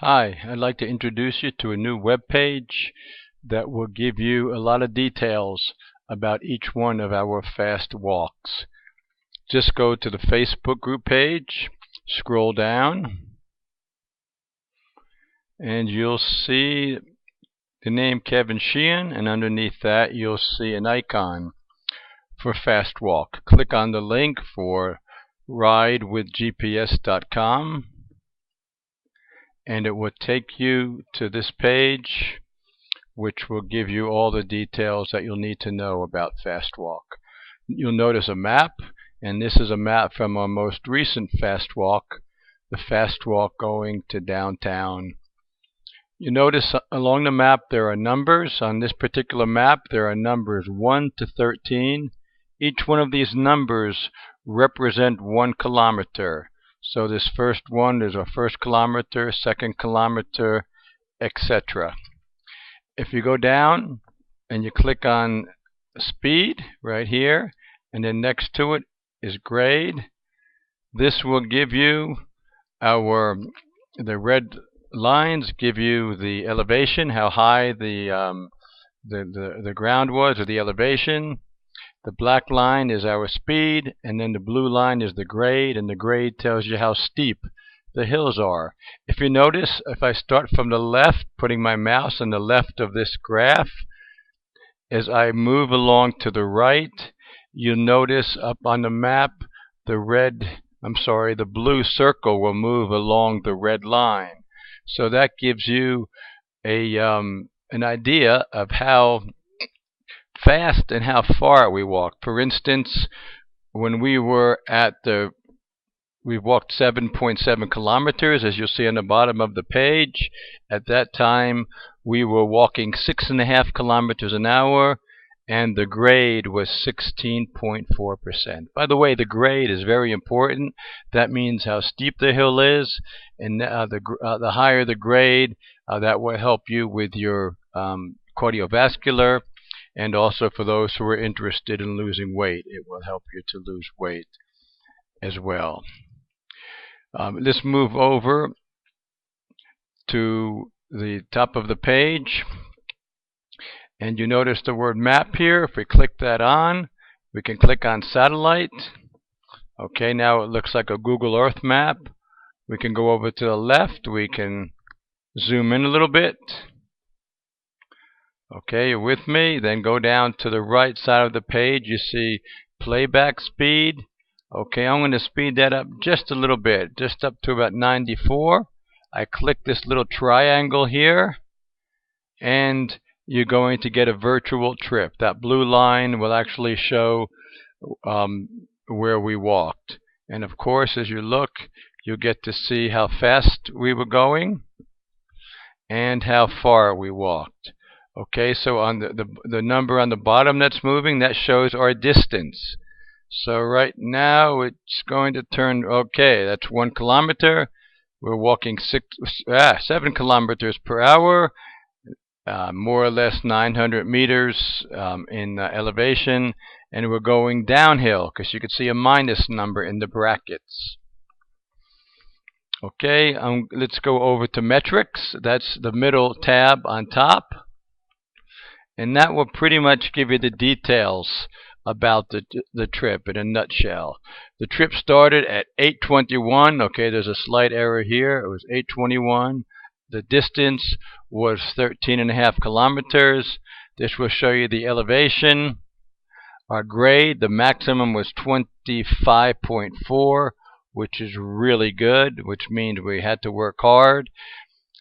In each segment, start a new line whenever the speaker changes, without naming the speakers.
Hi, I'd like to introduce you to a new web page that will give you a lot of details about each one of our fast walks. Just go to the Facebook group page, scroll down, and you'll see the name Kevin Sheehan, and underneath that you'll see an icon for Fast Walk. Click on the link for ridewithgps.com. and it will take you to this page, which will give you all the details that you'll need to know about Fast Walk. You'll notice a map, and this is a map from our most recent Fast Walk, the Fast Walk going to downtown. You notice along the map there are numbers. On this particular map there are numbers 1 to 13. Each one of these numbers represent 1 kilometer. So this first one is our first kilometer, second kilometer, etc. If you go down and you click on speed right here, and then next to it is grade, this will give you the red lines give you the elevation, how high the ground was, or the elevation. The black line is our speed, and then the blue line is the grade, and the grade tells you how steep the hills are. If you notice, if I start from the left, putting my mouse on the left of this graph, as I move along to the right, you'll notice up on the map the blue circle will move along the red line. So that gives you an idea of how fast and how far we walked. For instance, when we walked 7.7 kilometers, as you'll see on the bottom of the page. At that time, we were walking 6.5 kilometers an hour, and the grade was 16.4%. By the way, the grade is very important. That means how steep the hill is, and the higher the grade, that will help you with your cardiovascular. And also for those who are interested in losing weight, it will help you to lose weight as well. Let's move over to the top of the page. And you notice the word map here. If we click that on, we can click on satellite. Okay, now it looks like a Google Earth map. We can go over to the left. We can zoom in a little bit. Okay, you're with me. Then go down to the right side of the page. You see playback speed. Okay, I'm going to speed that up just a little bit, just up to about 94. I click this little triangle here, and you're going to get a virtual trip. That blue line will actually show where we walked. And of course, as you look, you'll get to see how fast we were going and how far we walked. Okay, so on the number on the bottom that's moving, that shows our distance. So right now it's going to turn, okay, that's 1 kilometer. We're walking 7 kilometers per hour, more or less 900 meters in elevation, and we're going downhill because you can see a minus number in the brackets. Okay, let's go over to metrics. That's the middle tab on top. And that will pretty much give you the details about the trip in a nutshell. The trip started at 8:21. Okay, there's a slight error here. It was 8:21. The distance was 13.5 kilometers. This will show you the elevation. Our grade, the maximum was 25.4, which is really good, which means we had to work hard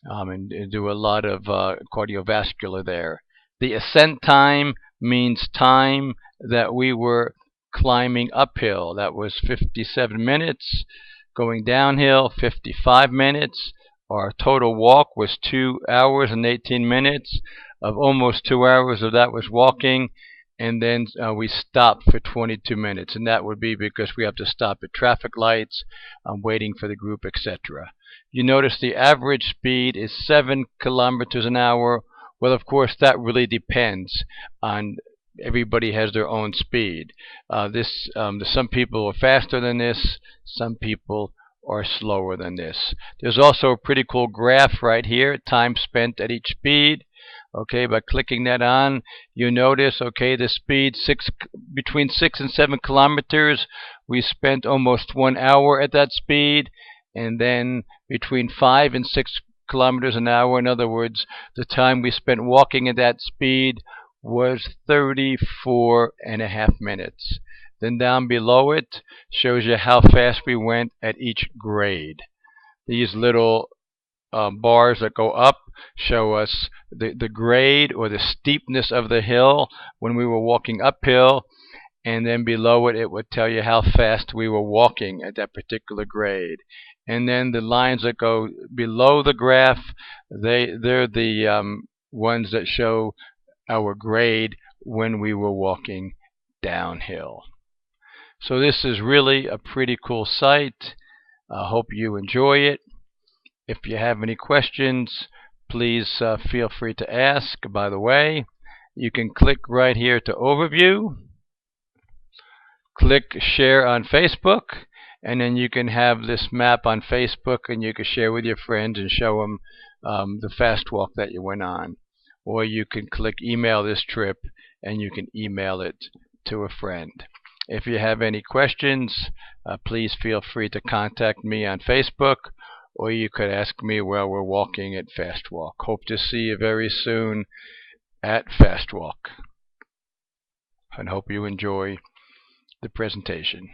and do a lot of cardiovascular there. The ascent time means time that we were climbing uphill. That was 57 minutes. Going downhill, 55 minutes. Our total walk was 2 hours and 18 minutes. Of almost 2 hours of that was walking. And then we stopped for 22 minutes. And that would be because we have to stop at traffic lights, waiting for the group, etc. You notice the average speed is 7 kilometers an hour. Well, of course, that really depends on everybody has their own speed. Some people are faster than this. Some people are slower than this. There's also a pretty cool graph right here, time spent at each speed. Okay, by clicking that on, you notice, okay, the speed between 6 and 7 kilometers, we spent almost 1 hour at that speed, and then between 5 and 6 kilometers an hour, in other words, the time we spent walking at that speed was 34.5 minutes. Then down below it shows you how fast we went at each grade. These little bars that go up show us the grade or the steepness of the hill when we were walking uphill, and then below it, it would tell you how fast we were walking at that particular grade. And then the lines that go below the graph, they're the ones that show our grade when we were walking downhill. So this is really a pretty cool site. I hope you enjoy it. If you have any questions, please feel free to ask. By the way, you can click right here to Overview, click Share on Facebook, and then you can have this map on Facebook and you can share with your friends and show them the fast walk that you went on. Or you can click Email this trip and you can email it to a friend. If you have any questions, please feel free to contact me on Facebook, or you could ask me while we're walking at Fast Walk. Hope to see you very soon at Fast Walk, and hope you enjoy the presentation.